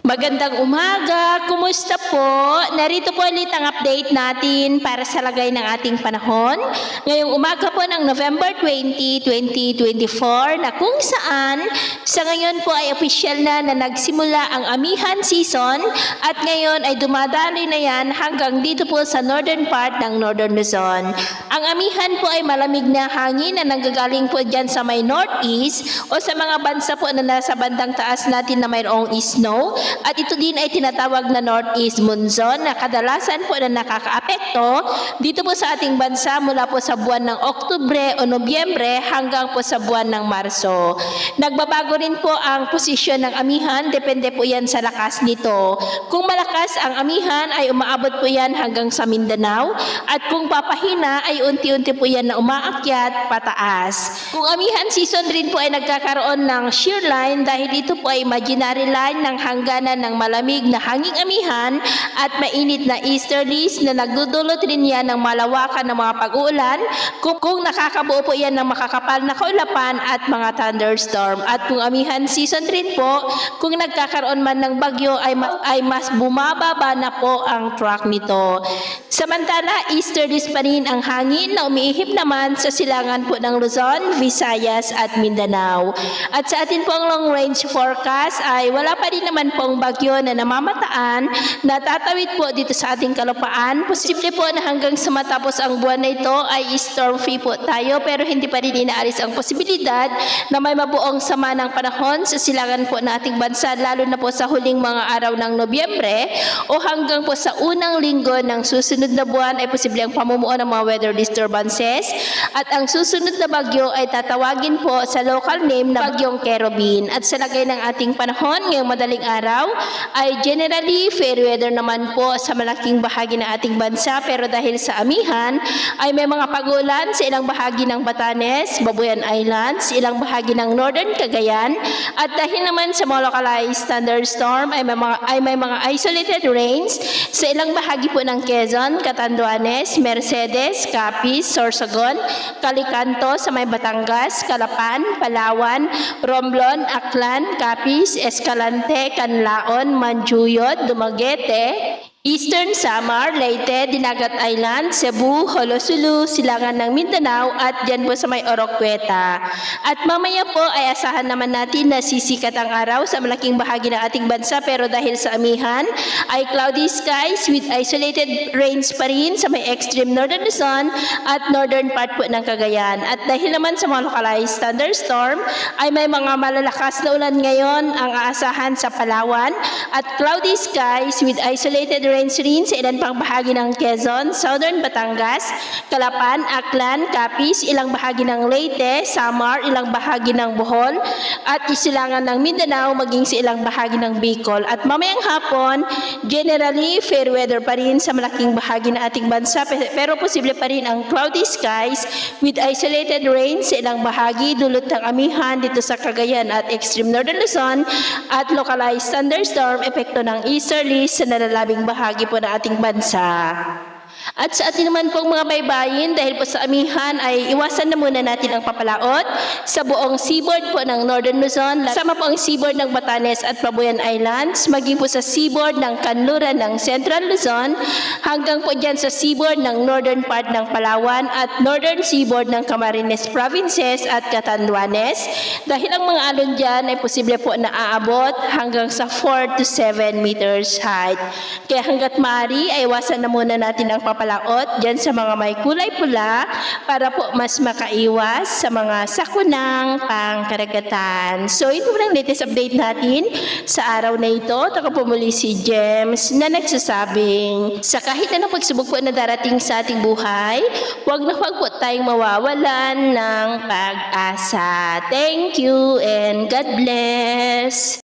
Magandang umaga, kumusta po? Narito po ulit ang update natin para sa lagay ng ating panahon. Ngayong umaga po ng November 20, 2024 na kung saan sa ngayon po ay opisyal na nagsimula ang amihan season at ngayon ay dumadaloy na yan hanggang dito po sa northern part ng Northern Luzon. Ang amihan po ay malamig na hangin na nanggagaling po dyan sa may northeast o sa mga bansa po na nasa bandang taas natin na mayroong snow. At ito din ay tinatawag na northeast monsoon na kadalasan po na nakakaapekto dito po sa ating bansa mula po sa buwan ng Oktubre o Nobyembre hanggang po sa buwan ng Marso. Nagbabago rin po ang posisyon ng amihan, depende po yan sa lakas nito. Kung malakas ang amihan ay umaabot po yan hanggang sa Mindanao at kung papahina ay unti-unti po yan na umaakyat pataas. Kung amihan season rin po ay nagkakaroon ng shear line dahil ito po ay imaginary line ng hangganan ng malamig na hanging amihan at mainit na easterlies na nagdudulot rin yan ng malawakan ng mga pag-uulan kung nakakabuo po yan ng makakapal na kaulapan at mga thunderstorm. At kung amihan season rin po, kung nagkakaroon man ng bagyo ay mas bumababa na po ang track nito. Samantala, easterlies pa rin ang hangin na umiihip naman sa silangan po ng Luzon, Visayas at Mindanao. At sa atin pong long range forecast ay wala pa rin naman pong bagyo na namamataan na tatawid po dito sa ating kalupaan. Posible po na hanggang sa matapos ang buwan na ito ay storm free po tayo pero hindi pa rin inaalis ang posibilidad na may mabuong sama ng panahon sa silangan po ng ating bansa lalo na po sa huling mga araw ng Nobyembre o hanggang po sa unang linggo ng susunod na buwan ay posible ang pamumuo ng mga weather disturbances at ang susunod na bagyo ay tatawagin po sa local name na Bagyong Kerubin. At sa lagay ng ating panahon ngayong madaling araw ay generally fair weather naman po sa malaking bahagi ng ating bansa pero dahil sa amihan ay may mga pag-ulan sa ilang bahagi ng Batanes, Babuyan Islands, ilang bahagi ng Northern Cagayan at dahil naman sa mga localized thunderstorm ay may mga isolated rains sa ilang bahagi po ng Quezon, Catanduanes, Mercedes, Capiz, Sorsogon, Calicanto sa may Batangas, Calapan, Palawan, Romblon, Aklan, Capiz, Escalante, Canlaon, Manjuyod, Dumaguete, Eastern Samar, Leyte, Dinagat Island, Cebu, Holosulu, Silangan ng Mindanao at dyan po sa may Oroqueta. At mamaya po ay asahan naman natin na sisikat ang araw sa malaking bahagi ng ating bansa pero dahil sa amihan ay cloudy skies with isolated rains pa rin sa may extreme northern Luzon at northern part po ng Cagayan. At dahil naman sa mga localized thunderstorm ay may mga malalakas na ulan ngayon ang aasahan sa Palawan at cloudy skies with isolated rains rin sa ilan pang bahagi ng Quezon, Southern Batangas, Calapan, Aklan, Capiz, ilang bahagi ng Leyte, Samar, ilang bahagi ng Bohol, at isilangan ng Mindanao maging sa ilang bahagi ng Bicol. At mamayang hapon, generally fair weather pa rin sa malaking bahagi ng ating bansa pero posible pa rin ang cloudy skies with isolated rains sa ilang bahagi dulot ng amihan dito sa Cagayan at extreme northern Luzon at localized thunderstorm epekto ng easterlies sa nalalabing bahagi po ng ating bansa. At sa atin naman pong mga baybayin, dahil po sa amihan ay iwasan na muna natin ang papalaot sa buong seaboard po ng Northern Luzon, kasama po ang seaboard ng Batanes at Babuyan Islands, maging po sa seaboard ng Kanluran ng Central Luzon, hanggang po dyan sa seaboard ng northern part ng Palawan at northern seaboard ng Camarines Provinces at Catanduanes. Dahil ang mga alon dyan ay posible po na aabot hanggang sa 4 to 7 meters height. Kaya hanggat maaari ay iwasan na muna natin ang papalaot dyan sa mga may kulay pula para po mas makaiwas sa mga sakunang pangkaragatan. So ito po ang latest update natin sa araw na ito. Taka po muli si James na nagsasabing sa kahit na pagsubok po na darating sa ating buhay, huwag na huwag po tayong mawawalan ng pag-asa. Thank you and God bless.